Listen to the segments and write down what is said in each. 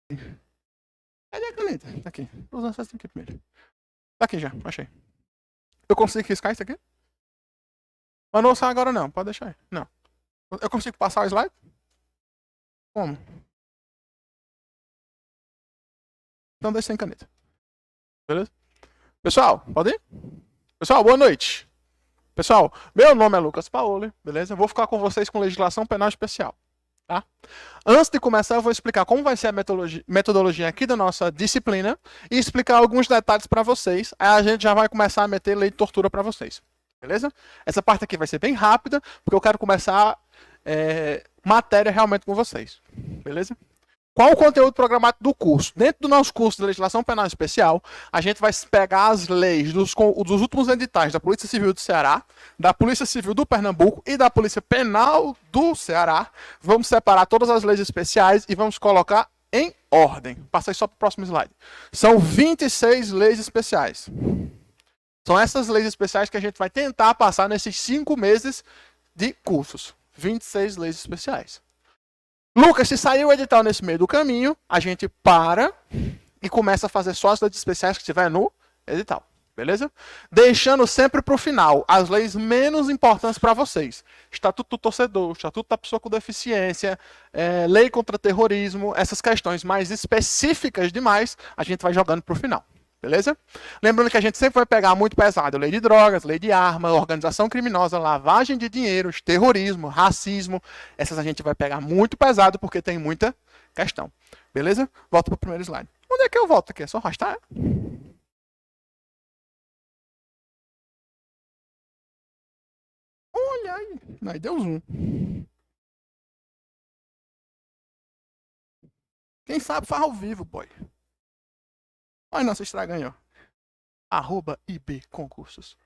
Cadê a caneta? Tá aqui. Vou usar essa aqui primeiro. Tá aqui já, achei. Eu consigo riscar isso aqui? Mas não vou usar agora não, pode deixar aí. Não. Eu consigo passar o slide? Como? Então deixa sem caneta. Beleza? Pessoal, pode ir? Pessoal, boa noite. Pessoal, meu nome é Lucas Paoli, beleza? Eu vou ficar com vocês com legislação penal especial. Tá? Antes de começar, eu vou explicar como vai ser a metodologia aqui da nossa disciplina e explicar alguns detalhes para vocês. Aí a gente já vai começar a meter lei de tortura para vocês. Beleza? Essa parte aqui vai ser bem rápida, porque eu quero começar matéria realmente com vocês. Beleza? Qual o conteúdo programático do curso? Dentro do nosso curso de legislação penal especial, a gente vai pegar as leis dos últimos editais da Polícia Civil do Ceará, da Polícia Civil do Pernambuco e da Polícia Penal do Ceará. Vamos separar todas as leis especiais e vamos colocar em ordem. Passa aí só para o próximo slide. São 26 leis especiais. São essas leis especiais que a gente vai tentar passar nesses 5 meses de cursos. 26 leis especiais. Lucas, se sair o edital nesse meio do caminho, a gente para e começa a fazer só as leis especiais que tiver no edital, beleza? Deixando sempre para o final as leis menos importantes para vocês. Estatuto do torcedor, Estatuto da pessoa com deficiência, lei contra terrorismo, essas questões mais específicas demais, a gente vai jogando para o final. Beleza? Lembrando que a gente sempre vai pegar muito pesado lei de drogas, lei de arma, organização criminosa, lavagem de dinheiro, terrorismo, racismo. Essas a gente vai pegar muito pesado porque tem muita questão. Beleza? Volto para o primeiro slide. Onde é que eu volto aqui? É só arrastar? Olha aí. Aí deu zoom. Quem sabe faz ao vivo, boy. Olha nosso estraganho, ó. @ibconcursos.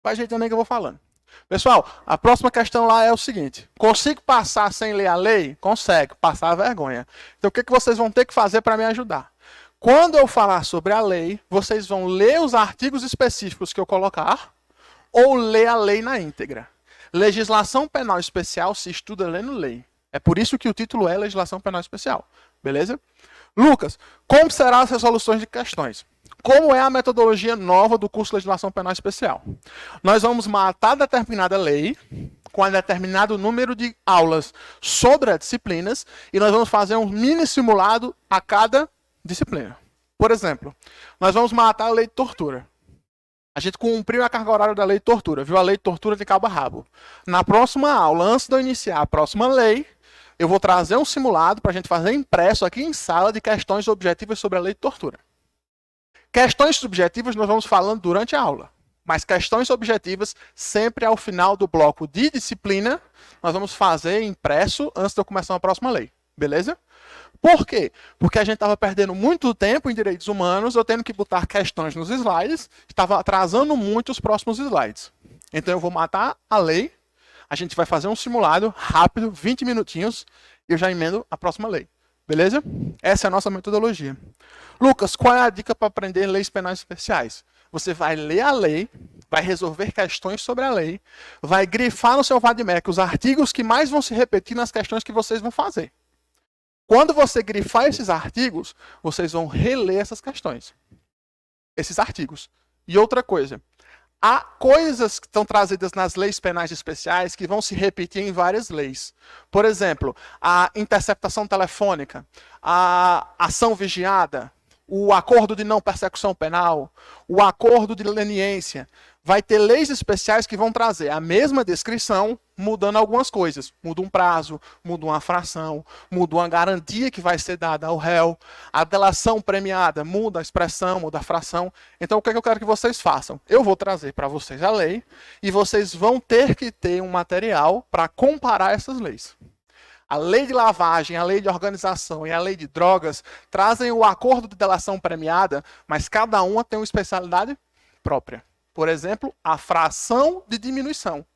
Vai ajeitando aí que eu vou falando. Pessoal, a próxima questão lá é o seguinte. Consigo passar sem ler a lei? Consegue, passar a vergonha. Então o que vocês vão ter que fazer para me ajudar? Quando eu falar sobre a lei, vocês vão ler os artigos específicos que eu colocar ou ler a lei na íntegra. Legislação penal especial se estuda lendo lei. É por isso que o título é Legislação Penal Especial. Beleza? Lucas, como serão as resoluções de questões? Como é a metodologia nova do curso de Legislação Penal Especial? Nós vamos matar determinada lei com um determinado número de aulas sobre as disciplinas e nós vamos fazer um mini simulado a cada disciplina. Por exemplo, nós vamos matar a lei de tortura. A gente cumpriu a carga horária da lei de tortura, viu a lei de tortura de cabo a rabo. Na próxima aula, antes de eu iniciar a próxima lei, eu vou trazer um simulado para a gente fazer impresso aqui em sala de questões objetivas sobre a lei de tortura. Questões subjetivas nós vamos falando durante a aula, mas questões objetivas sempre ao final do bloco de disciplina nós vamos fazer impresso antes de eu começar a próxima lei, beleza? Por quê? Porque a gente estava perdendo muito tempo em direitos humanos, eu tendo que botar questões nos slides, estava atrasando muito os próximos slides. Então eu vou matar a lei, a gente vai fazer um simulado rápido, 20 minutinhos, e eu já emendo a próxima lei. Beleza? Essa é a nossa metodologia. Lucas, qual é a dica para aprender leis penais especiais? Você vai ler a lei, vai resolver questões sobre a lei, vai grifar no seu VADMEC os artigos que mais vão se repetir nas questões que vocês vão fazer. Quando você grifar esses artigos, vocês vão reler essas questões. Esses artigos. E outra coisa, há coisas que estão trazidas nas leis penais especiais que vão se repetir em várias leis. Por exemplo, a interceptação telefônica, a ação vigiada, o acordo de não persecução penal, o acordo de leniência. Vai ter leis especiais que vão trazer a mesma descrição, mudando algumas coisas. Muda um prazo, muda uma fração, muda uma garantia que vai ser dada ao réu. A delação premiada muda a expressão, muda a fração. Então, o que eu quero que vocês façam? Eu vou trazer para vocês a lei e vocês vão ter que ter um material para comparar essas leis. A lei de lavagem, a lei de organização e a lei de drogas trazem o acordo de delação premiada, mas cada uma tem uma especialidade própria. Por exemplo, a fração de diminuição.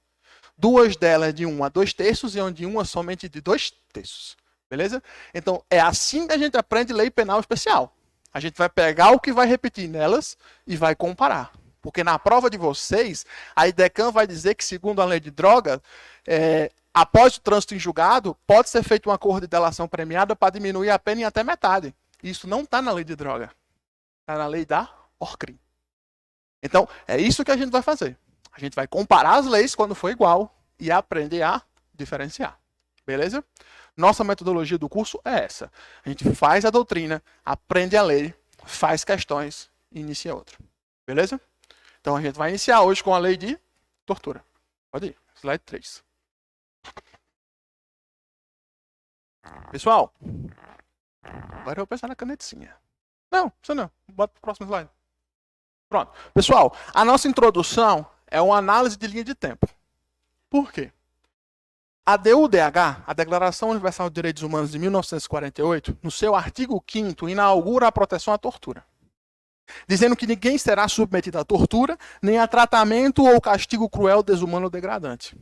Duas delas de 1 a 2/3 e onde uma somente de 2/3. Beleza? Então, é assim que a gente aprende lei penal especial. A gente vai pegar o que vai repetir nelas e vai comparar. Porque na prova de vocês, a IDECAM vai dizer que, segundo a lei de droga, após o trânsito em julgado, pode ser feito um acordo de delação premiada para diminuir a pena em até metade. Isso não está na lei de droga. Está na lei da ORCRIM. Então, é isso que a gente vai fazer. A gente vai comparar as leis quando for igual e aprender a diferenciar. Beleza? Nossa metodologia do curso é essa. A gente faz a doutrina, aprende a lei, faz questões e inicia outra. Beleza? Então, a gente vai iniciar hoje com a lei de tortura. Pode ir. Slide 3. Pessoal, agora eu vou pensar na canetinha. Não, precisa não. Bota para o próximo slide. Pronto. Pessoal, a nossa introdução é uma análise de linha de tempo. Por quê? A DUDH, a Declaração Universal de Direitos Humanos de 1948, no seu artigo 5º, inaugura a proteção à tortura, dizendo que ninguém será submetido à tortura, nem a tratamento ou castigo cruel, desumano ou degradante.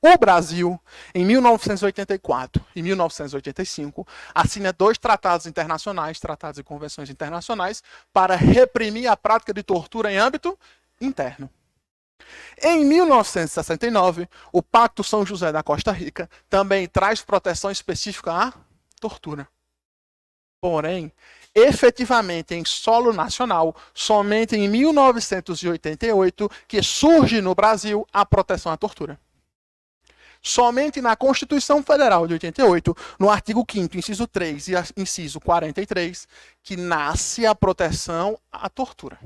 O Brasil, em 1984 e 1985, assina 2 tratados internacionais, tratados e convenções internacionais, para reprimir a prática de tortura em âmbito interno. Em 1969, o Pacto São José da Costa Rica também traz proteção específica à tortura. Porém, efetivamente em solo nacional, somente em 1988 que surge no Brasil a proteção à tortura. Somente na Constituição Federal de 88, no artigo 5º, inciso 3 e inciso 43, que nasce a proteção à tortura.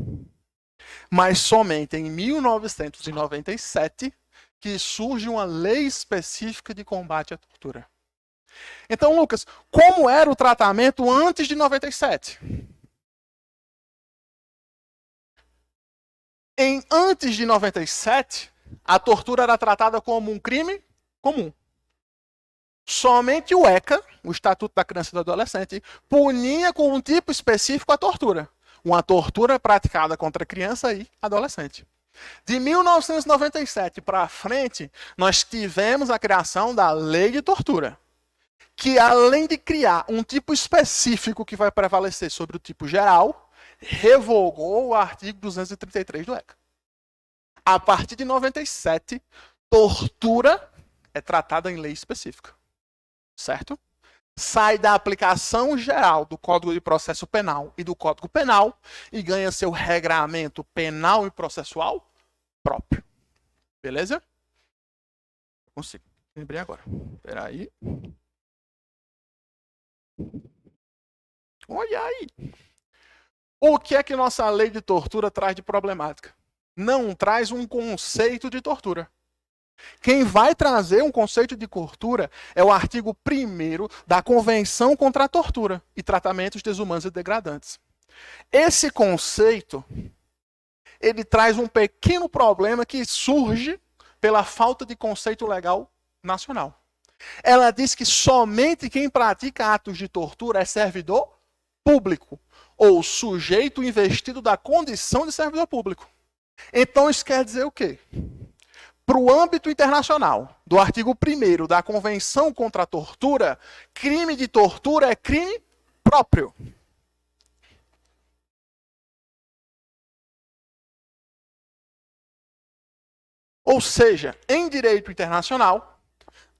Mas somente em 1997 que surge uma lei específica de combate à tortura. Então, Lucas, como era o tratamento antes de 97? Antes de 97, a tortura era tratada como um crime comum. Somente o ECA, o Estatuto da Criança e do Adolescente, punia com um tipo específico a tortura. Uma tortura praticada contra criança e adolescente. De 1997 para frente, nós tivemos a criação da Lei de Tortura, que além de criar um tipo específico que vai prevalecer sobre o tipo geral, revogou o artigo 233 do ECA. A partir de 97, tortura é tratada em lei específica. Certo? Sai da aplicação geral do Código de Processo Penal e do Código Penal e ganha seu regramento penal e processual próprio. Beleza? Consigo. Lembrei agora. Espera aí. Olha aí. O que é que nossa lei de tortura traz de problemática? Não traz um conceito de tortura. Quem vai trazer um conceito de tortura é o artigo 1º da Convenção contra a Tortura e Tratamentos Desumanos e Degradantes. Esse conceito, ele traz um pequeno problema que surge pela falta de conceito legal nacional. Ela diz que somente quem pratica atos de tortura é servidor público, ou sujeito investido da condição de servidor público. Então isso quer dizer o quê? Para o âmbito internacional, do artigo 1º da Convenção contra a Tortura, crime de tortura é crime próprio. Ou seja, em direito internacional,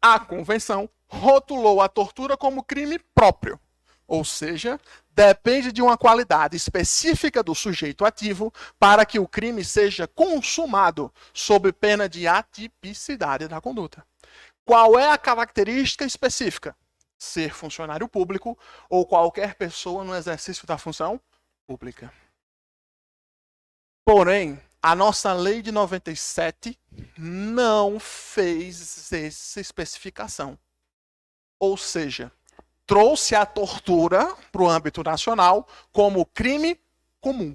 a Convenção rotulou a tortura como crime próprio. Ou seja, depende de uma qualidade específica do sujeito ativo para que o crime seja consumado sob pena de atipicidade da conduta. Qual é a característica específica? Ser funcionário público ou qualquer pessoa no exercício da função pública. Porém, a nossa lei de 97 não fez essa especificação. Ou seja, trouxe a tortura para o âmbito nacional como crime comum.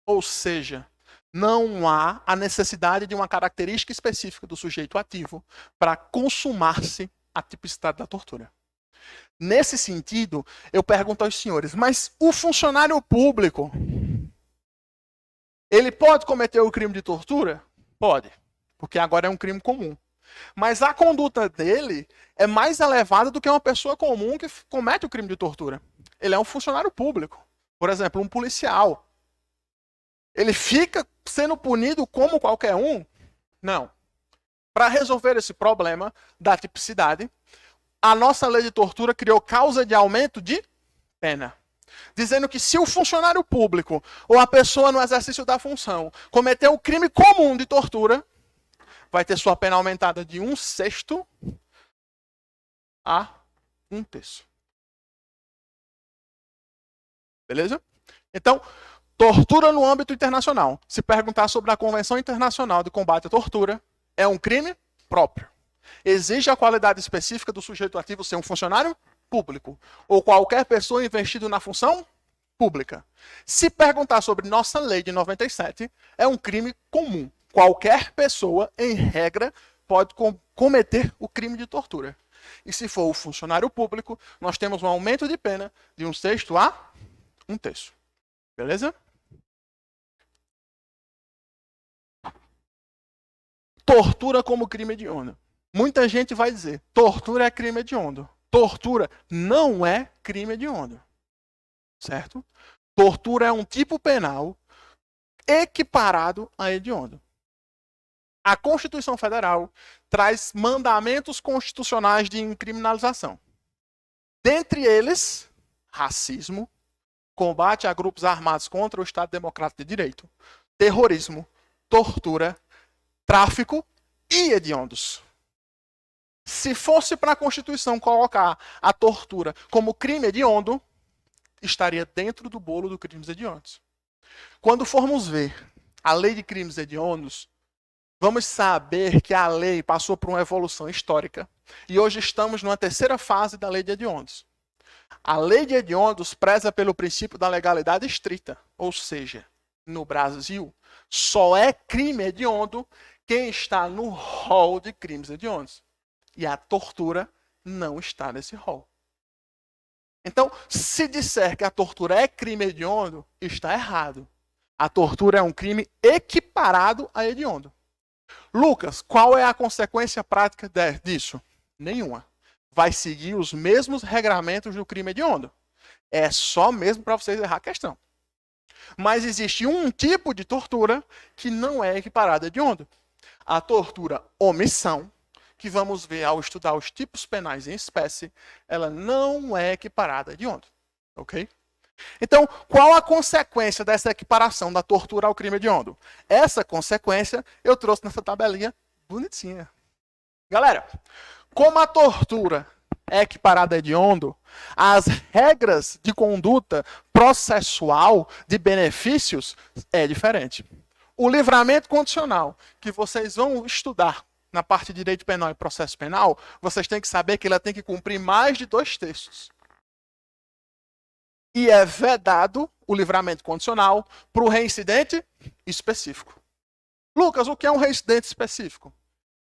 Ou seja, não há a necessidade de uma característica específica do sujeito ativo para consumar-se a tipicidade da tortura. Nesse sentido, eu pergunto aos senhores, mas o funcionário público, ele pode cometer o crime de tortura? Pode. Porque agora é um crime comum. Mas a conduta dele é mais elevada do que uma pessoa comum que comete o crime de tortura. Ele é um funcionário público. Por exemplo, um policial. Ele fica sendo punido como qualquer um? Não. Para resolver esse problema da tipicidade, a nossa lei de tortura criou causa de aumento de pena, dizendo que se o funcionário público ou a pessoa no exercício da função cometeu o crime comum de tortura, vai ter sua pena aumentada de 1/6 a 1/3. Beleza? Então, tortura no âmbito internacional. Se perguntar sobre a Convenção Internacional de Combate à Tortura, é um crime próprio. Exige a qualidade específica do sujeito ativo ser um funcionário público ou qualquer pessoa investida na função pública. Se perguntar sobre nossa lei de 97, é um crime comum. Qualquer pessoa, em regra, pode cometer o crime de tortura. E se for o funcionário público, nós temos um aumento de pena de 1/6 a 1/3. Beleza? Tortura como crime hediondo. Muita gente vai dizer, tortura é crime hediondo. Tortura não é crime hediondo. Certo? Tortura é um tipo penal equiparado a hediondo. A Constituição Federal traz mandamentos constitucionais de incriminalização. Dentre eles, racismo, combate a grupos armados contra o Estado Democrático de Direito, terrorismo, tortura, tráfico e hediondos. Se fosse para a Constituição colocar a tortura como crime hediondo, estaria dentro do bolo dos crimes hediondos. Quando formos ver a lei de crimes hediondos, vamos saber que a lei passou por uma evolução histórica e hoje estamos numa terceira fase da lei de hediondos. A lei de hediondos preza pelo princípio da legalidade estrita, ou seja, no Brasil, só é crime hediondo quem está no rol de crimes hediondos. E a tortura não está nesse rol. Então, se disser que a tortura é crime hediondo, está errado. A tortura é um crime equiparado a hediondo. Lucas, qual é a consequência prática disso? Nenhuma. Vai seguir os mesmos regramentos do crime hediondo. É só mesmo para vocês errar a questão. Mas existe um tipo de tortura que não é equiparada a hediondo. A tortura omissão, que vamos ver ao estudar os tipos penais em espécie, ela não é equiparada a hediondo. Ok? Então, qual a consequência dessa equiparação da tortura ao crime hediondo? Essa consequência eu trouxe nessa tabelinha bonitinha. Galera, como a tortura é equiparada a hediondo, as regras de conduta processual de benefícios é diferente. O livramento condicional, que vocês vão estudar na parte de direito penal e processo penal, vocês têm que saber que ela tem que cumprir mais de 2/3. E é vedado o livramento condicional para o reincidente específico. Lucas, o que é um reincidente específico?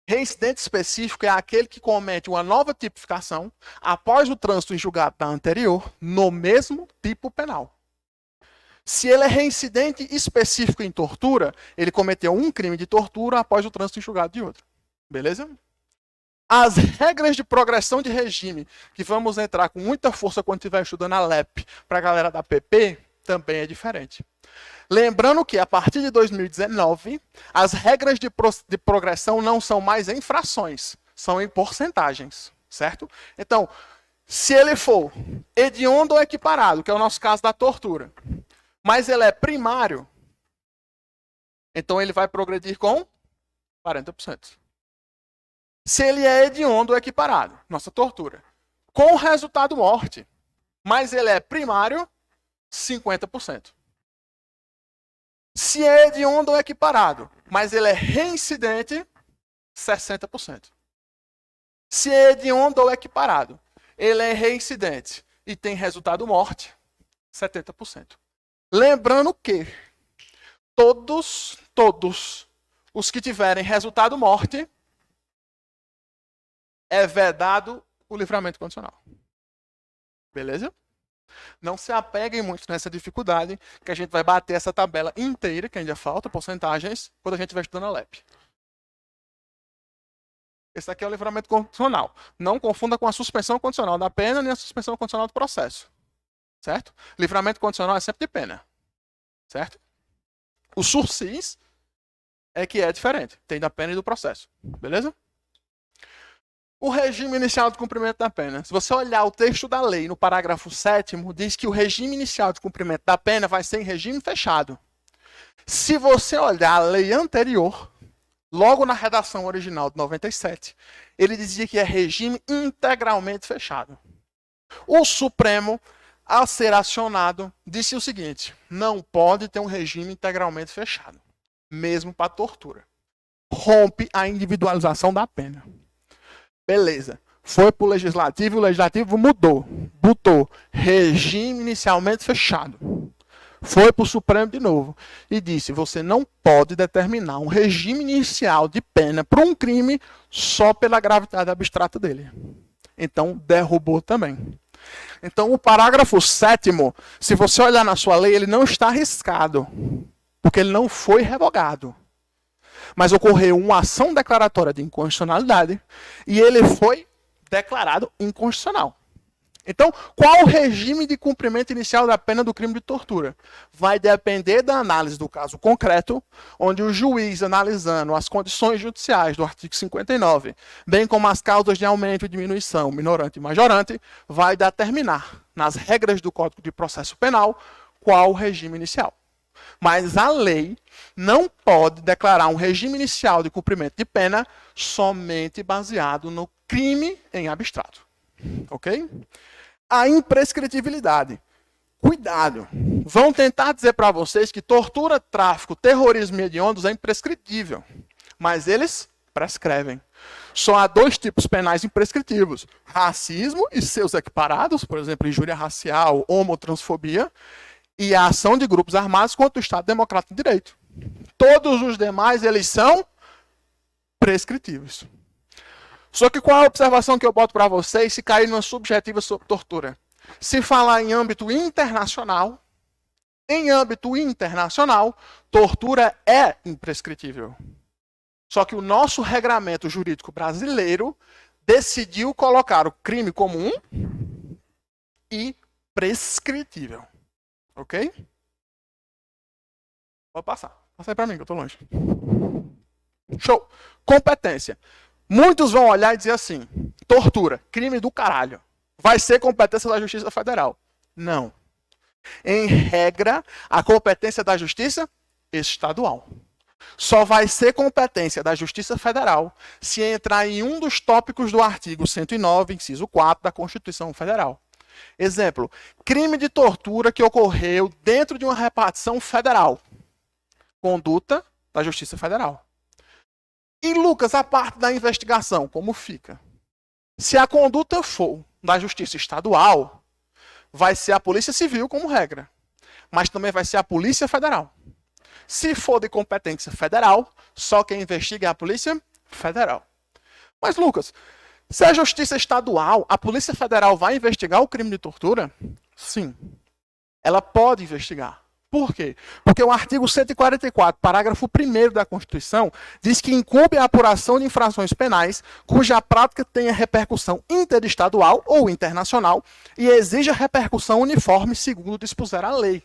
Reincidente específico é aquele que comete uma nova tipificação após o trânsito em julgado da anterior no mesmo tipo penal. Se ele é reincidente específico em tortura, ele cometeu um crime de tortura após o trânsito em julgado de outro. Beleza? As regras de progressão de regime, que vamos entrar com muita força quando estiver estudando a LEP para a galera da PP, também é diferente. Lembrando que, a partir de 2019, as regras de progressão não são mais em frações, são em porcentagens, certo? Então, se ele for hediondo ou equiparado, que é o nosso caso da tortura, mas ele é primário, então ele vai progredir com 40%. Se ele é hediondo ou equiparado, nossa tortura, com resultado morte, mas ele é primário, 50%. Se é hediondo ou equiparado, mas ele é reincidente, 60%. Se é hediondo ou equiparado, ele é reincidente e tem resultado morte, 70%. Lembrando que todos os que tiverem resultado morte, é vedado o livramento condicional. Beleza? Não se apeguem muito nessa dificuldade, que a gente vai bater essa tabela inteira, que ainda falta, porcentagens, quando a gente vai estudando a LEP. Esse aqui é o livramento condicional. Não confunda com a suspensão condicional da pena, nem a suspensão condicional do processo. Certo? Livramento condicional é sempre de pena. Certo? O sursis é que é diferente. Tem da pena e do processo. Beleza? O regime inicial de cumprimento da pena. Se você olhar o texto da lei, no parágrafo 7º, diz que o regime inicial de cumprimento da pena vai ser em regime fechado. Se você olhar a lei anterior, logo na redação original de 97, ele dizia que é regime integralmente fechado. O Supremo, ao ser acionado, disse o seguinte: não pode ter um regime integralmente fechado, mesmo para tortura. Rompe a individualização da pena. Beleza. Foi para o Legislativo e o Legislativo mudou. Botou regime inicialmente fechado. Foi para o Supremo de novo e disse: você não pode determinar um regime inicial de pena para um crime só pela gravidade abstrata dele. Então, derrubou também. Então, o parágrafo 7º, se você olhar na sua lei, ele não está arriscado, porque ele não foi revogado. Mas ocorreu uma ação declaratória de inconstitucionalidade e ele foi declarado inconstitucional. Então, qual o regime de cumprimento inicial da pena do crime de tortura? Vai depender da análise do caso concreto, onde o juiz, analisando as condições judiciais do artigo 59, bem como as causas de aumento e diminuição, minorante e majorante, vai determinar, nas regras do Código de Processo Penal, qual o regime inicial. Mas a lei não pode declarar um regime inicial de cumprimento de pena somente baseado no crime em abstrato. Ok? A imprescritibilidade. Cuidado. Vão tentar dizer para vocês que tortura, tráfico, terrorismo e hediondos é imprescritível. Mas eles prescrevem. Só há dois tipos penais imprescritivos: racismo e seus equiparados, por exemplo, injúria racial, homotransfobia, e a ação de grupos armados contra o Estado Democrático de Direito. Todos os demais, eles são prescritíveis. Só que qual é a observação que eu boto para vocês se cair numa subjetiva sobre tortura? Se falar em âmbito internacional, tortura é imprescritível. Só que o nosso regramento jurídico brasileiro decidiu colocar o crime comum e prescritível. Ok? Pode passar. Passa aí para mim, que eu estou longe. Show. Competência. Muitos vão olhar e dizer assim: tortura, crime do caralho. Vai ser competência da Justiça Federal. Não. Em regra, a competência da Justiça Estadual. Só vai ser competência da Justiça Federal se entrar em um dos tópicos do artigo 109, inciso 4 da Constituição Federal. Exemplo: crime de tortura que ocorreu dentro de uma repartição federal. Conduta da Justiça Federal. E, Lucas, a parte da investigação, como fica? Se a conduta for da Justiça Estadual, vai ser a Polícia Civil como regra. Mas também vai ser a Polícia Federal. Se for de competência federal, só quem investiga é a Polícia Federal. Mas, Lucas, se a Justiça Estadual, a Polícia Federal vai investigar o crime de tortura? Sim. Ela pode investigar. Por quê? Porque o artigo 144, parágrafo 1º da Constituição, diz que incumbe a apuração de infrações penais cuja prática tenha repercussão interestadual ou internacional e exija repercussão uniforme segundo dispuser a lei.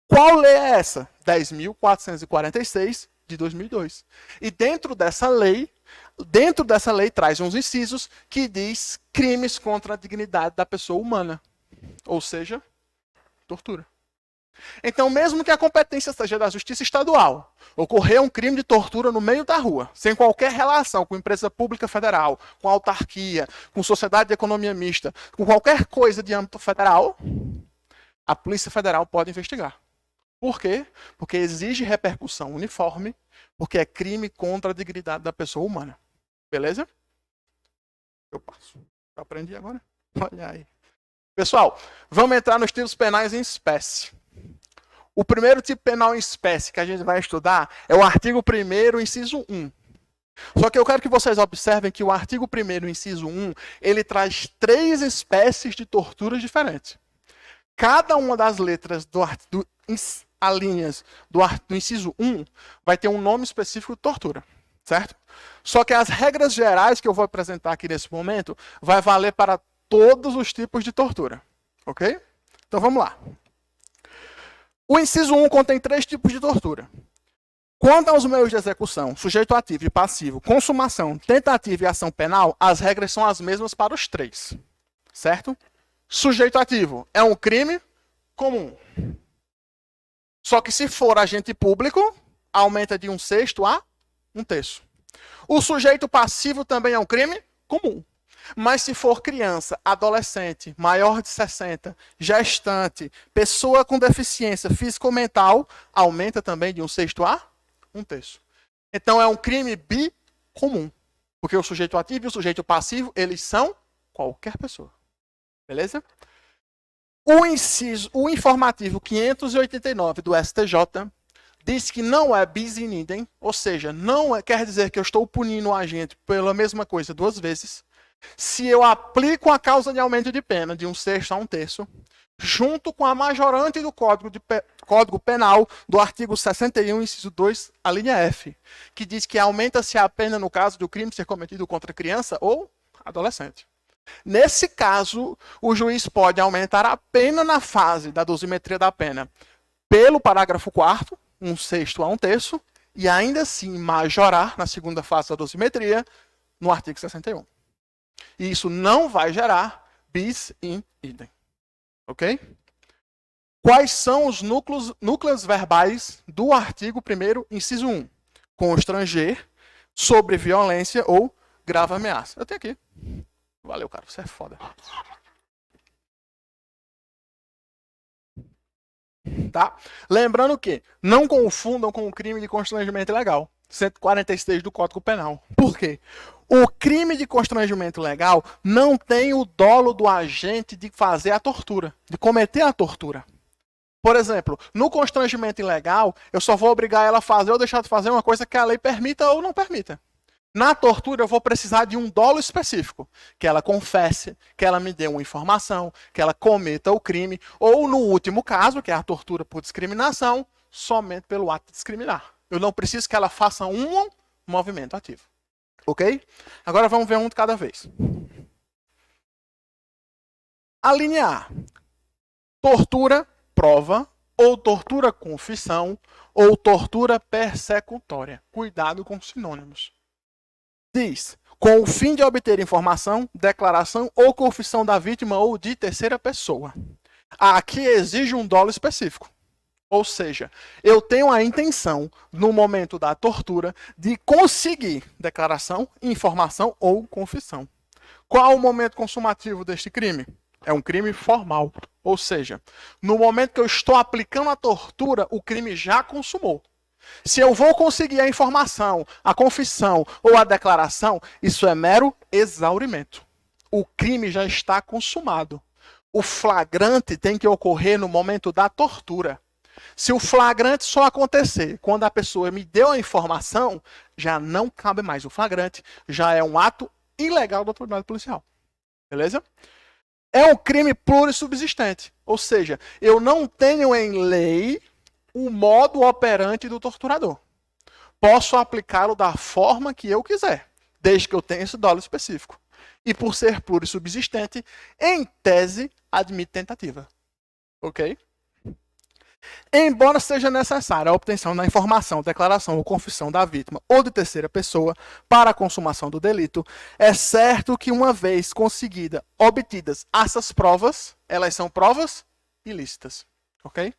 Qual lei é essa? 10.446 de 2002. E dentro dessa lei traz uns incisos que diz crimes contra a dignidade da pessoa humana. Ou seja, tortura. Então, mesmo que a competência seja da Justiça Estadual, ocorrer um crime de tortura no meio da rua, sem qualquer relação com empresa pública federal, com autarquia, com sociedade de economia mista, com qualquer coisa de âmbito federal, a Polícia Federal pode investigar. Por quê? Porque exige repercussão uniforme, porque é crime contra a dignidade da pessoa humana. Beleza? Eu passo. Eu aprendi agora? Olha aí. Pessoal, vamos entrar nos tipos penais em espécie. O primeiro tipo penal em espécie que a gente vai estudar é o artigo 1º, inciso 1. Só que eu quero que vocês observem que o artigo 1º, inciso 1, ele traz 3 espécies de torturas diferentes. Cada uma das letras as linhas do inciso 1 vai ter um nome específico de tortura, certo? Só que as regras gerais que eu vou apresentar aqui nesse momento vai valer para todos os tipos de tortura, ok? Então vamos lá. O inciso 1 contém 3 tipos de tortura. Quanto aos meios de execução, sujeito ativo e passivo, consumação, tentativa e ação penal, as regras são as mesmas para os três. Certo? Sujeito ativo é um crime comum. Só que se for agente público, aumenta de 1/6 a 1/3. O sujeito passivo também é um crime comum. Mas se for criança, adolescente, maior de 60, gestante, pessoa com deficiência física ou mental, aumenta também de 1/6 a 1/3. Então é um crime bicomum. Porque o sujeito ativo e o sujeito passivo, eles são qualquer pessoa. Beleza? O informativo 589 do STJ diz que não é bis in idem, ou seja, não quer dizer que eu estou punindo o agente pela mesma coisa 2 vezes, se eu aplico a causa de aumento de pena de 1/6 a 1/3, junto com a majorante do Código Penal do artigo 61, inciso 2, a linha F, que diz que aumenta-se a pena no caso do crime ser cometido contra criança ou adolescente. Nesse caso, o juiz pode aumentar a pena na fase da dosimetria da pena pelo parágrafo 4º, 1/6 a 1/3, e ainda assim majorar na segunda fase da dosimetria no artigo 61. E isso não vai gerar bis in idem. Ok? Quais são os núcleos verbais do artigo 1º, inciso 1? Constranger, sobre violência ou grave ameaça. Eu tenho aqui. Valeu, cara. Você é foda. Tá? Lembrando que não confundam com o crime de constrangimento ilegal. 146 do Código Penal. Por quê? O crime de constrangimento legal não tem o dolo do agente de fazer a tortura, de cometer a tortura. Por exemplo, no constrangimento ilegal, eu só vou obrigar ela a fazer ou deixar de fazer uma coisa que a lei permita ou não permita. Na tortura, eu vou precisar de um dolo específico, que ela confesse, que ela me dê uma informação, que ela cometa o crime, ou no último caso, que é a tortura por discriminação, somente pelo ato de discriminar. Eu não preciso que ela faça um movimento ativo. Ok? Agora vamos ver um de cada vez. A linha A. Tortura, prova, ou tortura, confissão, ou tortura persecutória. Cuidado com os sinônimos. Diz, com o fim de obter informação, declaração ou confissão da vítima ou de terceira pessoa. Aqui exige um dolo específico. Ou seja, eu tenho a intenção, no momento da tortura, de conseguir declaração, informação ou confissão. Qual o momento consumativo deste crime? É um crime formal. Ou seja, no momento que eu estou aplicando a tortura, o crime já consumou. Se eu vou conseguir a informação, a confissão ou a declaração, isso é mero exaurimento. O crime já está consumado. O flagrante tem que ocorrer no momento da tortura. Se o flagrante só acontecer quando a pessoa me deu a informação, já não cabe mais o flagrante, já é um ato ilegal da autoridade policial. Beleza? É um crime plurissubsistente. Ou seja, eu não tenho em lei o modo operante do torturador. Posso aplicá-lo da forma que eu quiser, desde que eu tenha esse dolo específico. E por ser plurissubsistente, em tese, admite tentativa. Ok? Embora seja necessária a obtenção da informação, declaração ou confissão da vítima ou de terceira pessoa para a consumação do delito, é certo que uma vez obtidas essas provas, elas são provas ilícitas. Ok?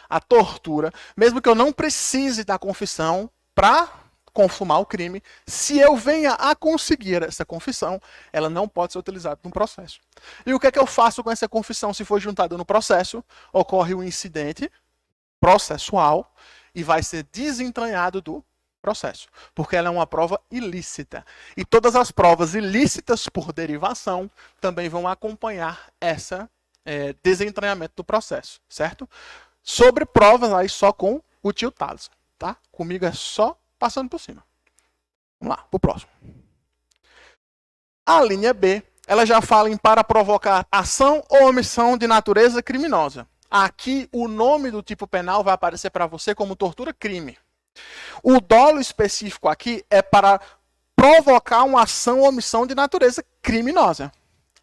A tortura, mesmo que eu não precise da confissão para consumar o crime, se eu venha a conseguir essa confissão, ela não pode ser utilizada no processo. E o que é que eu faço com essa confissão se for juntada no processo? Ocorre um incidente processual e vai ser desentranhado do processo, porque ela é uma prova ilícita. E todas as provas ilícitas por derivação também vão acompanhar esse desentranhamento do processo, certo? Sobre provas aí só com o tio Thales, tá? Comigo é só passando por cima. Vamos lá, pro próximo. A linha B, ela já fala em para provocar ação ou omissão de natureza criminosa. Aqui o nome do tipo penal vai aparecer para você como tortura crime. O dolo específico aqui é para provocar uma ação ou omissão de natureza criminosa.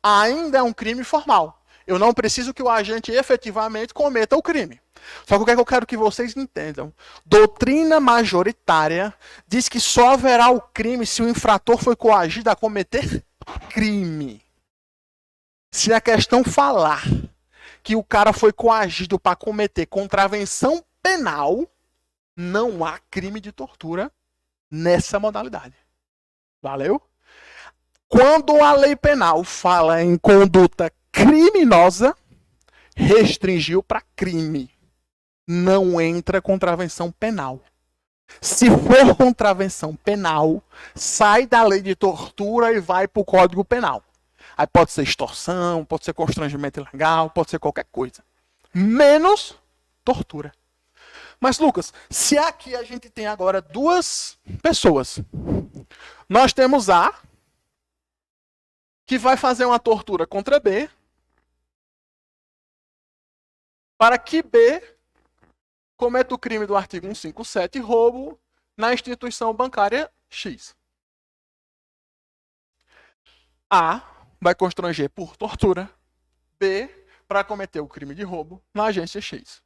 Ainda é um crime formal. Eu não preciso que o agente efetivamente cometa o crime. Só que o que é que eu quero que vocês entendam? Doutrina majoritária diz que só haverá o crime se o infrator foi coagido a cometer crime. Se a questão falar que o cara foi coagido para cometer contravenção penal, não há crime de tortura nessa modalidade. Valeu? Quando a lei penal fala em conduta criminosa, restringiu para crime. Não entra contravenção penal. Se for contravenção penal, sai da lei de tortura e vai para o Código Penal. Aí pode ser extorsão, pode ser constrangimento ilegal, pode ser qualquer coisa. Menos tortura. Mas, Lucas, se aqui a gente tem agora duas pessoas, nós temos A, que vai fazer uma tortura contra B, para que B cometa o crime do artigo 157, roubo, na instituição bancária X. A vai constranger por tortura B para cometer o crime de roubo na agência X.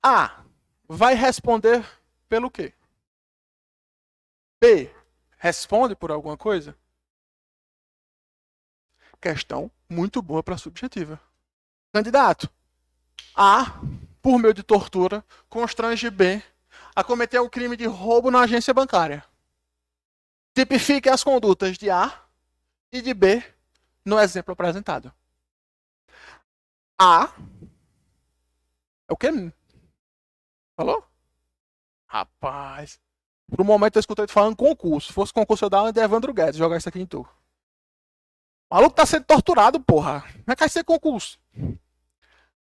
A vai responder pelo quê? B responde por alguma coisa? Questão muito boa para subjetiva. Candidato, A, por meio de tortura, constrange B a cometer o crime de roubo na agência bancária. Tipifique as condutas de A e de B no exemplo apresentado. A é o quê? Falou? Rapaz. Por um momento eu escutei tu falando concurso. Se fosse concurso, eu dava de Evandro Guedes jogar isso aqui em tu. O maluco tá sendo torturado, porra. Como é que vai ser concurso?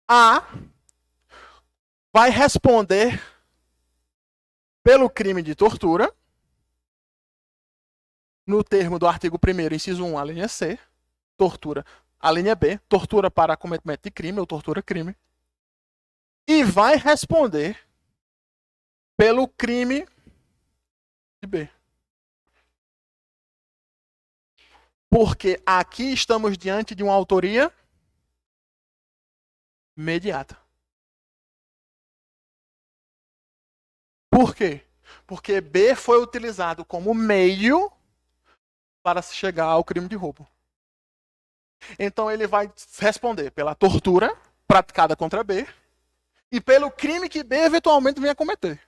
A vai responder pelo crime de tortura, no termo do artigo 1º, inciso 1, a linha C, tortura, a linha B, tortura para cometimento de crime ou tortura-crime, e vai responder pelo crime de B. Porque aqui estamos diante de uma autoria imediata. Por quê? Porque B foi utilizado como meio para se chegar ao crime de roubo. Então ele vai responder pela tortura praticada contra B e pelo crime que B eventualmente venha cometer.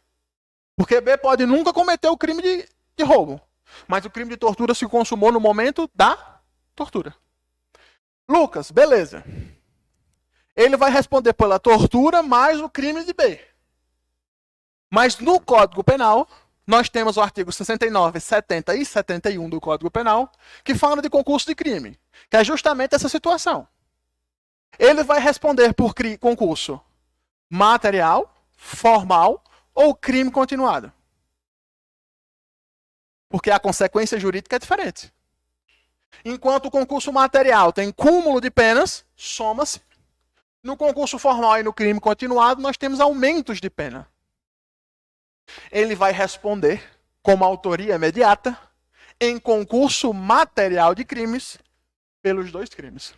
Porque B pode nunca cometer o crime de roubo, mas o crime de tortura se consumou no momento da tortura. Lucas, beleza. Ele vai responder pela tortura mais o crime de B. Mas no Código Penal, nós temos o artigo 69, 70 e 71 do Código Penal, que falam de concurso de crime, que é justamente essa situação. Ele vai responder por concurso material, formal ou crime continuado. Porque a consequência jurídica é diferente. Enquanto o concurso material tem cúmulo de penas, soma-se. No concurso formal e no crime continuado, nós temos aumentos de pena. Ele vai responder como autoria imediata em concurso material de crimes pelos dois crimes.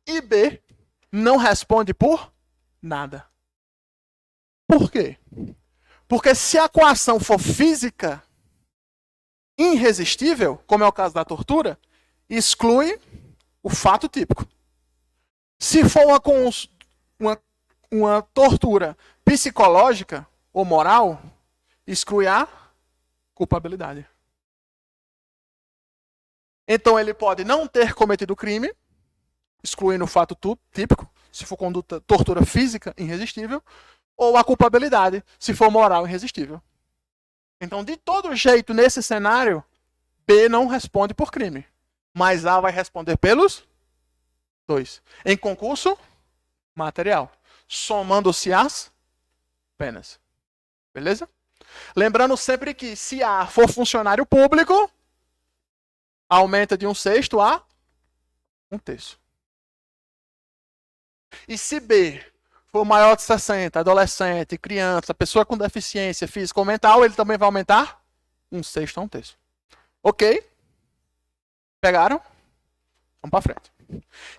E B não responde por nada. Por quê? Porque se a coação for física, irresistível, como é o caso da tortura, exclui o fato típico. Se for uma tortura psicológica ou moral, exclui a culpabilidade. Então ele pode não ter cometido o crime, excluindo o fato típico, se for conduta tortura física irresistível, ou a culpabilidade, se for moral irresistível. Então, de todo jeito, nesse cenário, B não responde por crime, mas A vai responder pelos dois. Em concurso material, somando-se as penas. Beleza? Lembrando sempre que se A for funcionário público, aumenta de 1/6 a 1/3. E se B for maior de 60, adolescente, criança, pessoa com deficiência física ou mental, ele também vai aumentar 1/6 a 1/3. Ok? Pegaram? Vamos para frente.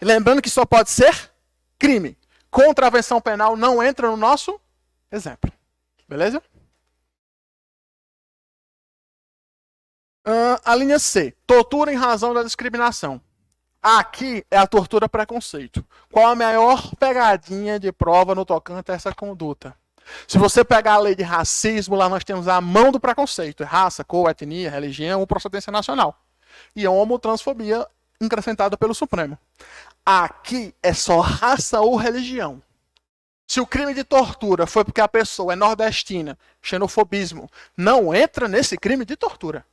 E lembrando que só pode ser crime. Contravenção penal não entra no nosso exemplo. Beleza? A linha C. Tortura em razão da discriminação. Aqui é a tortura preconceito. Qual a maior pegadinha de prova no tocante a essa conduta? Se você pegar a lei de racismo, lá nós temos a mão do preconceito. É raça, cor, etnia, religião ou procedência nacional. E a homotransfobia acrescentada pelo Supremo. Aqui é só raça ou religião. Se o crime de tortura foi porque a pessoa é nordestina, xenofobismo, não entra nesse crime de tortura.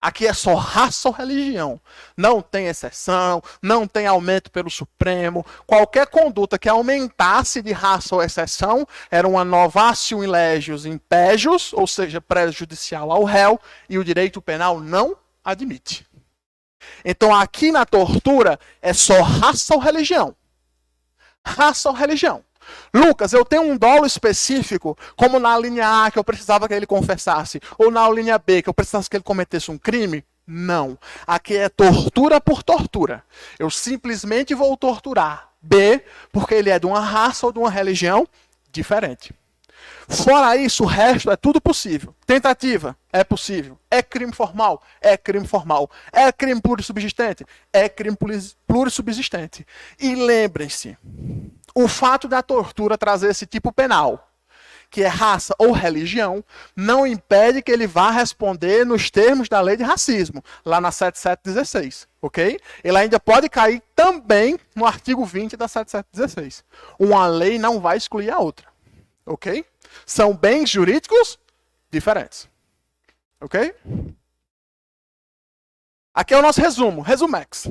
Aqui é só raça ou religião. Não tem exceção, não tem aumento pelo Supremo. Qualquer conduta que aumentasse de raça ou exceção era uma novatio in legius impejus, ou seja, prejudicial ao réu, e o direito penal não admite. Então aqui na tortura é só raça ou religião. Raça ou religião. Lucas, eu tenho um dolo específico, como na linha A, que eu precisava que ele confessasse, ou na linha B, que eu precisasse que ele cometesse um crime? Não. Aqui é tortura por tortura. Eu simplesmente vou torturar B, porque ele é de uma raça ou de uma religião diferente. Fora isso, o resto é tudo possível. Tentativa, é possível. É crime formal? É crime formal. É crime plurissubsistente? É crime plurissubsistente. E lembrem-se, o fato da tortura trazer esse tipo penal, que é raça ou religião, não impede que ele vá responder nos termos da lei de racismo, lá na 7716, ok? Ele ainda pode cair também no artigo 20 da 7716. Uma lei não vai excluir a outra, ok? São bens jurídicos diferentes, ok? Aqui é o nosso resumo, resumex.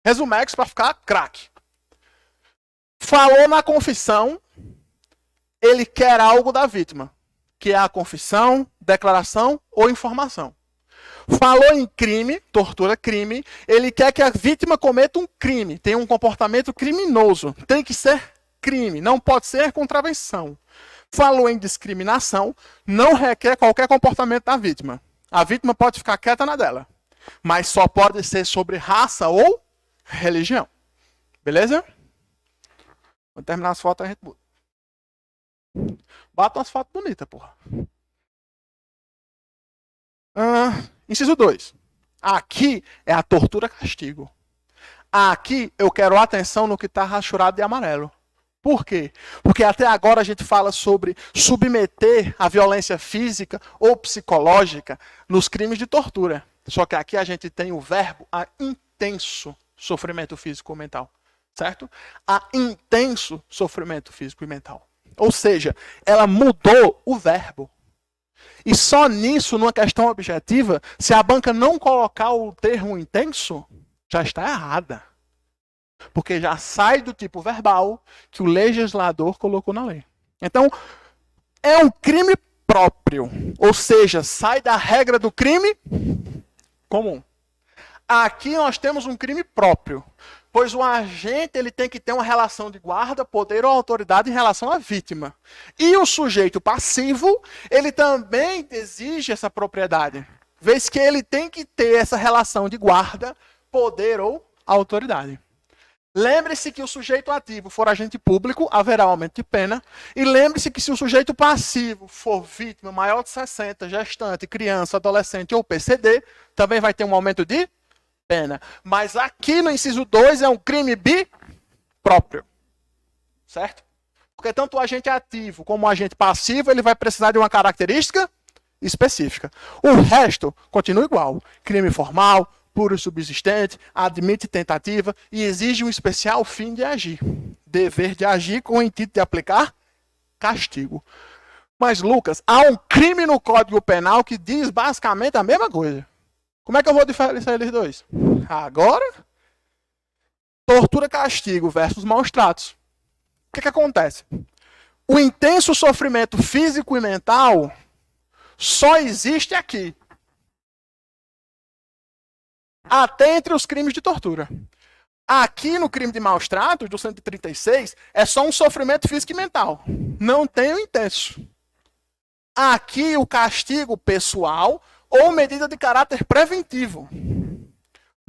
Resumex para ficar craque. Falou na confissão, ele quer algo da vítima, que é a confissão, declaração ou informação. Falou em crime, tortura, crime, ele quer que a vítima cometa um crime, tenha um comportamento criminoso, tem que ser crime, não pode ser contravenção. Falou em discriminação, não requer qualquer comportamento da vítima. A vítima pode ficar quieta na dela, mas só pode ser sobre raça ou religião. Beleza? Quando terminar as fotos, a gente muda. Bata umas fotos bonitas, porra. Inciso 2. Aqui é a tortura-castigo. Aqui eu quero atenção no que está rachurado de amarelo. Por quê? Porque até agora a gente fala sobre submeter a violência física ou psicológica nos crimes de tortura. Só que aqui a gente tem o verbo a intenso sofrimento físico ou mental. Certo? A intenso sofrimento físico e mental. Ou seja, ela mudou o verbo. E só nisso, numa questão objetiva, se a banca não colocar o termo intenso, já está errada. Porque já sai do tipo verbal que o legislador colocou na lei. Então, é um crime próprio. Ou seja, sai da regra do crime comum. Aqui nós temos um crime próprio. Pois o agente ele tem que ter uma relação de guarda, poder ou autoridade em relação à vítima. E o sujeito passivo, ele também exige essa propriedade, vez que ele tem que ter essa relação de guarda, poder ou autoridade. Lembre-se que o sujeito ativo for agente público, haverá aumento de pena. E lembre-se que se o sujeito passivo for vítima maior de 60, gestante, criança, adolescente ou PCD, também vai ter um aumento de pena. Mas aqui no inciso 2 é um crime próprio. Certo? Porque tanto o agente ativo como o agente passivo, ele vai precisar de uma característica específica. O resto continua igual. Crime formal, puro e subsistente, admite tentativa e exige um especial fim de agir. Dever de agir com o intuito de aplicar castigo. Mas, Lucas, há um crime no Código Penal que diz basicamente a mesma coisa. Como é que eu vou diferenciar eles dois? Agora, tortura-castigo versus maus-tratos. O que acontece? O intenso sofrimento físico e mental só existe aqui. Até entre os crimes de tortura. Aqui no crime de maus-tratos, do 136, é só um sofrimento físico e mental. Não tem o intenso. Aqui o castigo pessoal ou medida de caráter preventivo.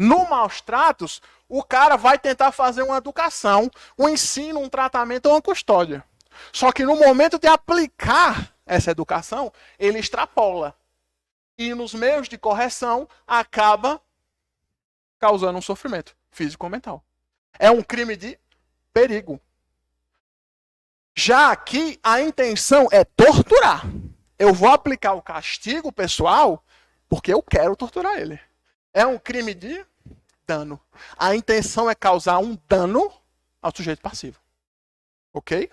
No maus tratos, o cara vai tentar fazer uma educação, um ensino, um tratamento ou uma custódia. Só que no momento de aplicar essa educação, ele extrapola. E nos meios de correção, acaba causando um sofrimento físico ou mental. É um crime de perigo. Já aqui, a intenção é torturar. Eu vou aplicar o castigo pessoal porque eu quero torturar ele. É um crime de dano. A intenção é causar um dano ao sujeito passivo. Ok?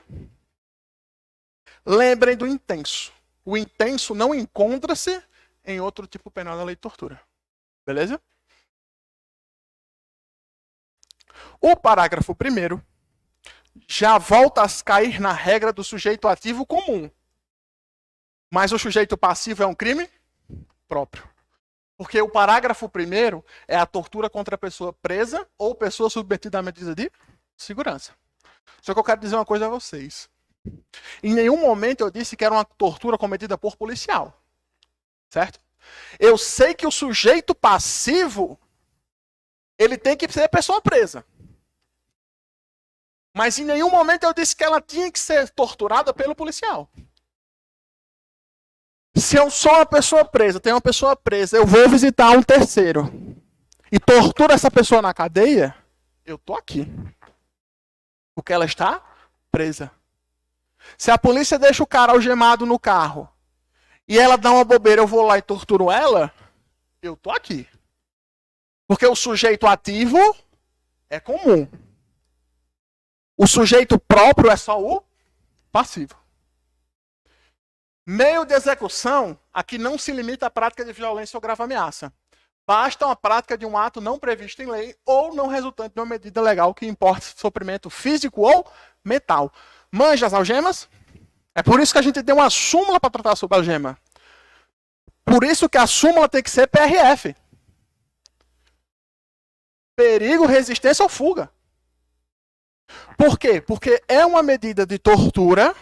Lembrem do intenso. O intenso não encontra-se em outro tipo penal da lei de tortura. Beleza? O parágrafo 1º já volta a cair na regra do sujeito ativo comum. Mas o sujeito passivo é um crime próprio. Porque o parágrafo 1º é a tortura contra a pessoa presa ou pessoa submetida à medida de segurança. Só que eu quero dizer uma coisa a vocês. Em nenhum momento eu disse que era uma tortura cometida por policial. Certo? Eu sei que o sujeito passivo, ele tem que ser pessoa presa. Mas em nenhum momento eu disse que ela tinha que ser torturada pelo policial. Se eu sou uma pessoa presa, tenho uma pessoa presa, eu vou visitar um terceiro e torturo essa pessoa na cadeia, eu tô aqui. Porque ela está presa. Se a polícia deixa o cara algemado no carro e ela dá uma bobeira, eu vou lá e torturo ela, eu tô aqui. Porque o sujeito ativo é comum. O sujeito próprio é só o passivo. Meio de execução, aqui não se limita à prática de violência ou grave ameaça. Basta a prática de um ato não previsto em lei ou não resultante de uma medida legal que importe sofrimento físico ou mental. Manja as algemas? É por isso que a gente tem uma súmula para tratar sobre algema. Por isso que a súmula tem que ser PRF. Perigo, resistência ou fuga. Por quê? Porque é uma medida de tortura,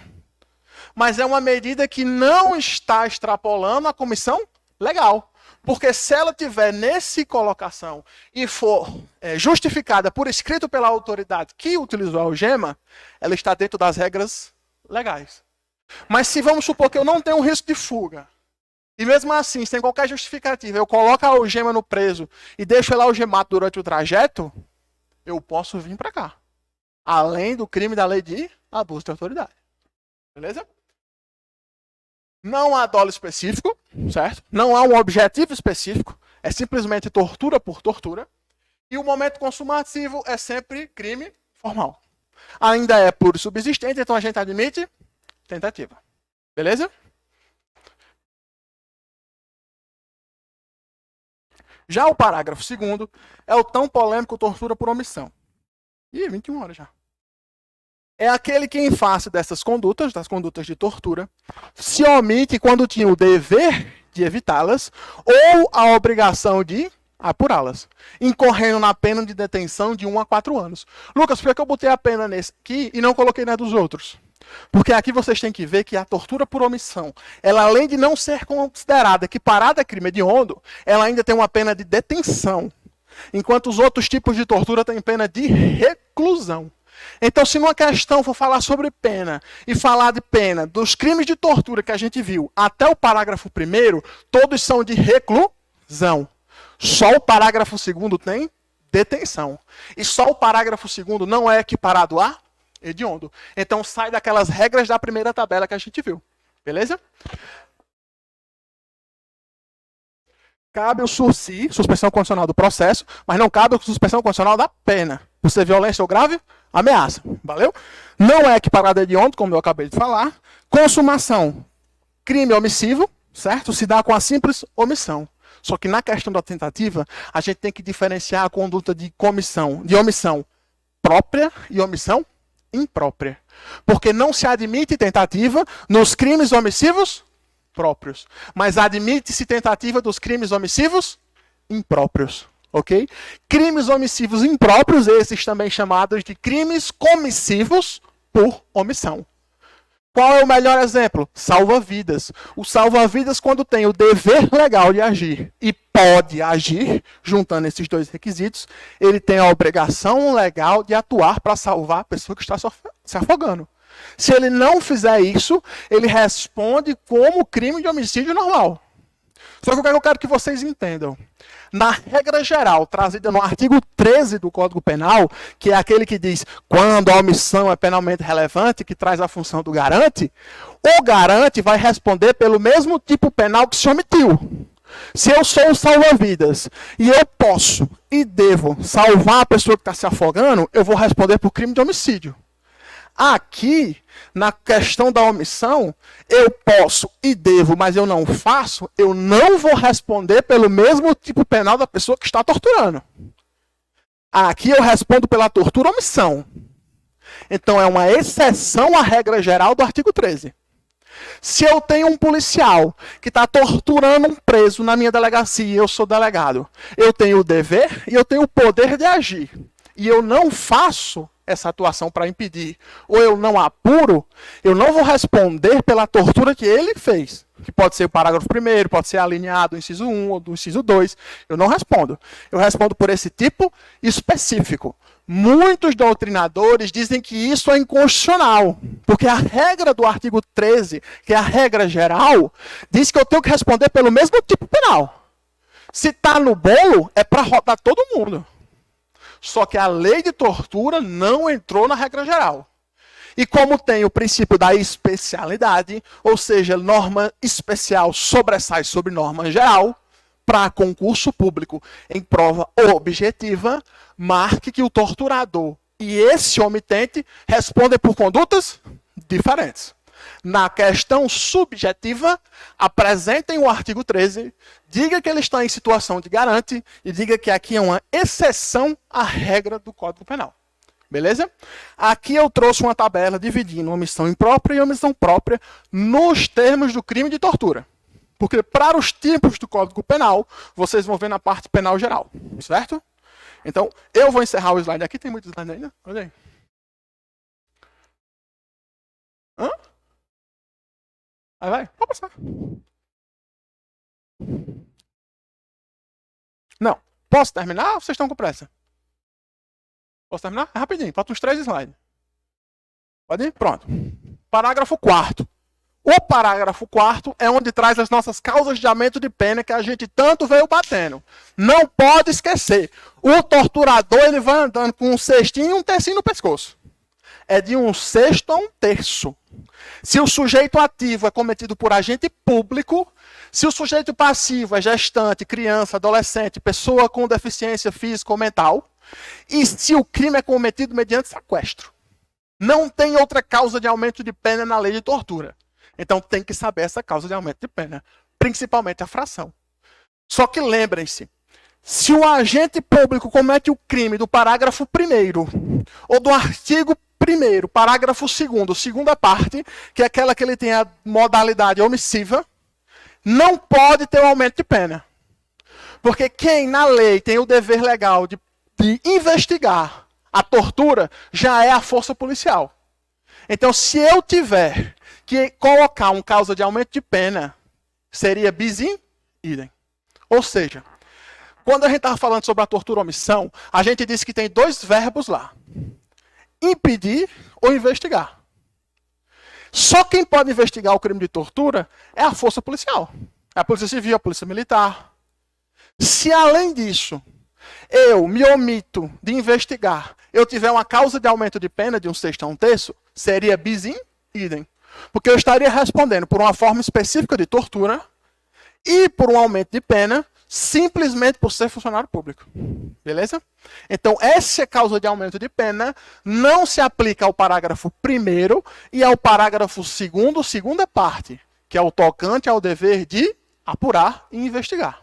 mas é uma medida que não está extrapolando a comissão legal. Porque se ela tiver nessa colocação e for justificada por escrito pela autoridade que utilizou a algema, ela está dentro das regras legais. Mas se vamos supor que eu não tenho um risco de fuga, e mesmo assim, sem qualquer justificativa, eu coloco a algema no preso e deixo ele algemado durante o trajeto, eu posso vir para cá. Além do crime da lei de abuso de autoridade. Beleza? Não há dolo específico, certo? Não há um objetivo específico. É simplesmente tortura por tortura. E o momento consumativo é sempre crime formal. Ainda é puro e subsistente, então a gente admite tentativa. Beleza? Já o parágrafo 2º é o tão polêmico tortura por omissão. Ih, 21 horas já. É aquele que, em face dessas condutas, das condutas de tortura, se omite quando tinha o dever de evitá-las ou a obrigação de apurá-las, incorrendo na pena de detenção de 1 a 4 anos. Lucas, por que eu botei a pena nesse aqui e não coloquei na dos outros? Porque aqui vocês têm que ver que a tortura por omissão, ela além de não ser considerada equiparada a crime hediondo, ela ainda tem uma pena de detenção, enquanto os outros tipos de tortura têm pena de reclusão. Então, se numa questão for falar sobre pena e falar de pena dos crimes de tortura que a gente viu até o parágrafo 1º, todos são de reclusão. Só o parágrafo 2º tem detenção. E só o parágrafo 2º não é equiparado a hediondo. Então, sai daquelas regras da primeira tabela que a gente viu. Beleza? Cabe o sursi, suspensão condicional do processo, mas não cabe a suspensão condicional da pena. Por ser violência ou grave ameaça. Valeu? Não é equiparado a hediondo, como eu acabei de falar. Consumação, crime omissivo, certo? Se dá com a simples omissão. Só que na questão da tentativa, a gente tem que diferenciar a conduta de omissão própria e omissão imprópria. Porque não se admite tentativa nos crimes omissivos próprios, mas admite-se tentativa dos crimes omissivos impróprios. Ok? Crimes omissivos impróprios, esses também chamados de crimes comissivos por omissão. Qual é o melhor exemplo? Salva-vidas. O salva-vidas, quando tem o dever legal de agir e pode agir, juntando esses dois requisitos, ele tem a obrigação legal de atuar para salvar a pessoa que está se afogando. Se ele não fizer isso, ele responde como crime de homicídio normal. Só que o que eu quero que vocês entendam. Na regra geral, trazida no artigo 13 do Código Penal, que é aquele que diz quando a omissão é penalmente relevante, que traz a função do garante, o garante vai responder pelo mesmo tipo penal que se omitiu. Se eu sou o salva-vidas e eu posso e devo salvar a pessoa que está se afogando, eu vou responder por crime de homicídio. Aqui, na questão da omissão, eu posso e devo, mas eu não faço, eu não vou responder pelo mesmo tipo penal da pessoa que está torturando. Aqui eu respondo pela tortura omissão. Então é uma exceção à regra geral do artigo 13. Se eu tenho um policial que está torturando um preso na minha delegacia e eu sou delegado, eu tenho o dever e eu tenho o poder de agir. E eu não faço essa atuação para impedir, ou eu não apuro, eu não vou responder pela tortura que ele fez. Que pode ser o parágrafo 1º, pode ser alinhado do inciso 1 ou do inciso 2. Eu não respondo. Eu respondo por esse tipo específico. Muitos doutrinadores dizem que isso é inconstitucional, porque a regra do artigo 13, que é a regra geral, diz que eu tenho que responder pelo mesmo tipo penal. Se está no bolo, é para rodar todo mundo. Só que a lei de tortura não entrou na regra geral. E como tem o princípio da especialidade, ou seja, norma especial sobressai sobre norma geral, para concurso público em prova objetiva, marque que o torturador e esse omitente respondem por condutas diferentes. Na questão subjetiva, apresentem o artigo 13, diga que ele está em situação de garante e diga que aqui é uma exceção à regra do Código Penal. Beleza? Aqui eu trouxe uma tabela dividindo omissão imprópria e omissão própria nos termos do crime de tortura. Porque para os tipos do Código Penal, vocês vão ver na parte penal geral. Certo? Então, eu vou encerrar o slide aqui. Tem muito slide ainda? Olha aí. Hã? Aí vai, pode passar. Não. Posso terminar ou vocês estão com pressa? Posso terminar? É rapidinho, faltam uns 3 slides. Pode ir? Pronto. Parágrafo 4º. O parágrafo 4º é onde traz as nossas causas de aumento de pena que a gente tanto veio batendo. Não pode esquecer. O torturador ele vai andando com um cestinho e um tercinho no pescoço. É de 1/6 a 1/3. Se o sujeito ativo é cometido por agente público, se o sujeito passivo é gestante, criança, adolescente, pessoa com deficiência física ou mental, e se o crime é cometido mediante sequestro. Não tem outra causa de aumento de pena na lei de tortura. Então tem que saber essa causa de aumento de pena, principalmente a fração. Só que lembrem-se, se o agente público comete o crime do parágrafo 1º ou do artigo 1º, parágrafo 2º, segunda parte, que é aquela que ele tem a modalidade omissiva, não pode ter um aumento de pena. Porque quem na lei tem o dever legal de investigar a tortura já é a força policial. Então, se eu tiver que colocar um causa de aumento de pena, seria bis in idem. Ou seja, quando a gente estava falando sobre a tortura omissão, a gente disse que tem 2 verbos lá. Impedir ou investigar. Só quem pode investigar o crime de tortura é a força policial. É a polícia civil, a polícia militar. Se além disso, eu me omito de investigar, eu tiver uma causa de aumento de pena de 1/6 a 1/3, seria bis in idem. Porque eu estaria respondendo por uma forma específica de tortura e por um aumento de pena simplesmente por ser funcionário público. Beleza? Então, essa causa de aumento de pena não se aplica ao parágrafo 1º e ao parágrafo 2º, segunda parte, que é o tocante ao dever de apurar e investigar.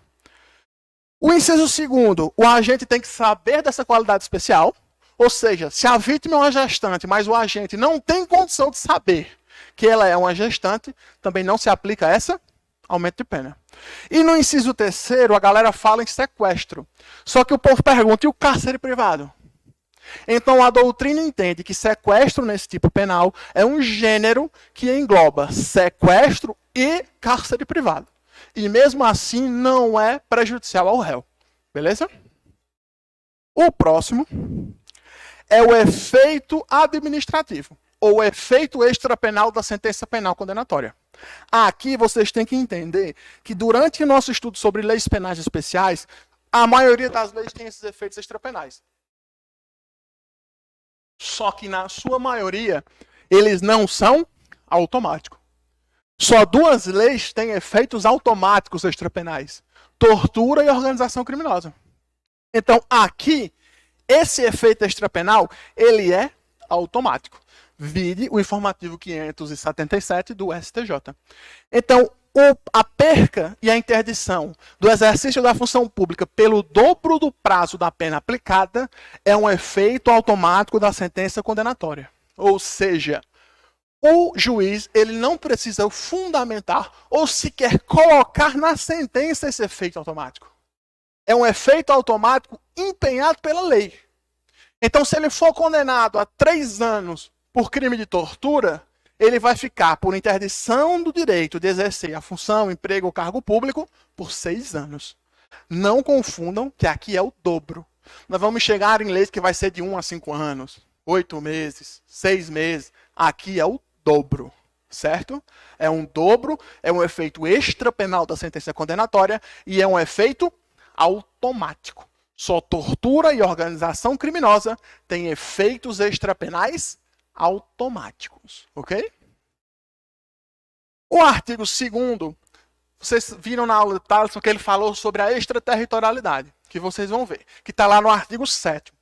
O inciso 2º, o agente tem que saber dessa qualidade especial, ou seja, se a vítima é uma gestante, mas o agente não tem condição de saber que ela é uma gestante, também não se aplica essa aumento de pena. E no inciso 3º, a galera fala em sequestro. Só que o povo pergunta, e o cárcere privado? Então, a doutrina entende que sequestro nesse tipo penal é um gênero que engloba sequestro e cárcere privado. E mesmo assim, não é prejudicial ao réu. Beleza? O próximo é o efeito administrativo, ou efeito extrapenal da sentença penal condenatória. Aqui vocês têm que entender que durante o nosso estudo sobre leis penais especiais, a maioria das leis tem esses efeitos extrapenais. Só que na sua maioria, eles não são automáticos. Só 2 leis têm efeitos automáticos extrapenais: tortura e organização criminosa. Então, aqui, esse efeito extrapenal, ele é automático. Vide o informativo 577 do STJ. Então, a perca e a interdição do exercício da função pública pelo dobro do prazo da pena aplicada é um efeito automático da sentença condenatória. Ou seja, o juiz ele não precisa fundamentar ou sequer colocar na sentença esse efeito automático. É um efeito automático empenhado pela lei. Então, se ele for condenado a 3 anos por crime de tortura, ele vai ficar por interdição do direito de exercer a função, emprego ou cargo público por 6 anos. Não confundam que aqui é o dobro. Nós vamos chegar em leis que vai ser de 1 a 5 anos, 8 meses, 6 meses. Aqui é o dobro, certo? É um dobro, é um efeito extrapenal da sentença condenatória e é um efeito automático. Só tortura e organização criminosa têm efeitos extrapenais automáticos, ok? O artigo 2º, vocês viram na aula de Thaleson que ele falou sobre a extraterritorialidade, que vocês vão ver, que está lá no artigo 7º.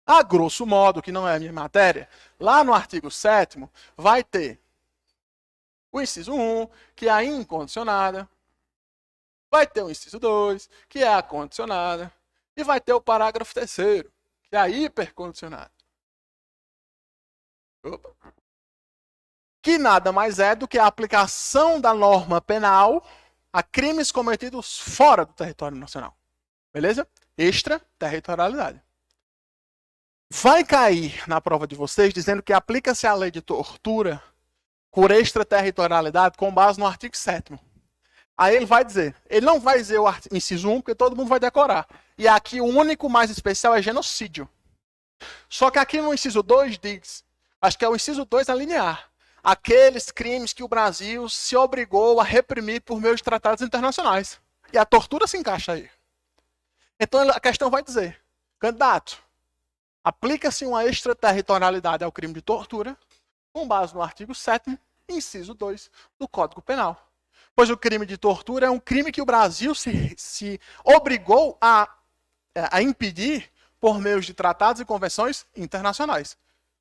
A grosso modo, que não é a minha matéria, lá no artigo 7º vai ter o inciso 1, que é a incondicionada, vai ter o inciso 2, que é a condicionada, e vai ter o parágrafo 3º, que é a hipercondicionada. Que nada mais é do que a aplicação da norma penal a crimes cometidos fora do território nacional. Beleza? Extraterritorialidade. Vai cair na prova de vocês dizendo que aplica-se a lei de tortura por extraterritorialidade com base no artigo 7º. Aí ele vai dizer, ele não vai dizer o inciso 1, porque todo mundo vai decorar. E aqui o único mais especial é genocídio. Só que aqui no inciso 2 diz, acho que é o inciso 2 alinear, aqueles crimes que o Brasil se obrigou a reprimir por meio de tratados internacionais. E a tortura se encaixa aí. Então a questão vai dizer, candidato, aplica-se uma extraterritorialidade ao crime de tortura com base no artigo 7º, inciso 2 do Código Penal. Pois o crime de tortura é um crime que o Brasil se obrigou a impedir por meio de tratados e convenções internacionais.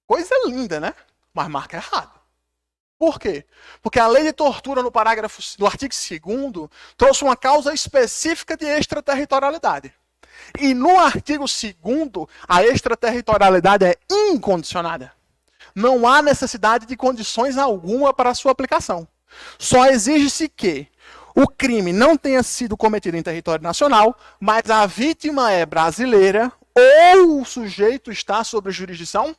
Coisa linda, né? Mas marca errado. Por quê? Porque a lei de tortura no parágrafo do artigo 2º trouxe uma causa específica de extraterritorialidade. E no artigo 2º, a extraterritorialidade é incondicionada. Não há necessidade de condições alguma para a sua aplicação. Só exige-se que o crime não tenha sido cometido em território nacional, mas a vítima é brasileira ou o sujeito está sob jurisdição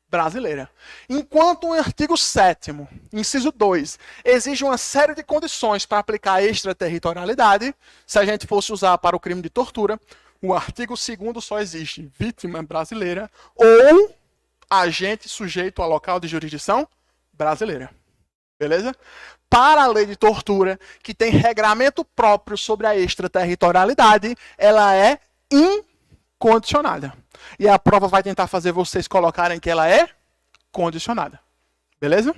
brasileira. Enquanto o artigo 7º, inciso 2, exige uma série de condições para aplicar a extraterritorialidade, se a gente fosse usar para o crime de tortura, o artigo 2º só exige vítima brasileira ou agente sujeito a local de jurisdição brasileira. Beleza? Para a lei de tortura, que tem regramento próprio sobre a extraterritorialidade, ela é incondicionada. E a prova vai tentar fazer vocês colocarem que ela é condicionada. Beleza?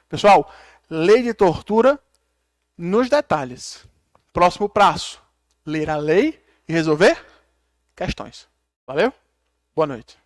Pessoal, lei de tortura nos detalhes. Próximo passo, ler a lei e resolver questões. Valeu? Boa noite.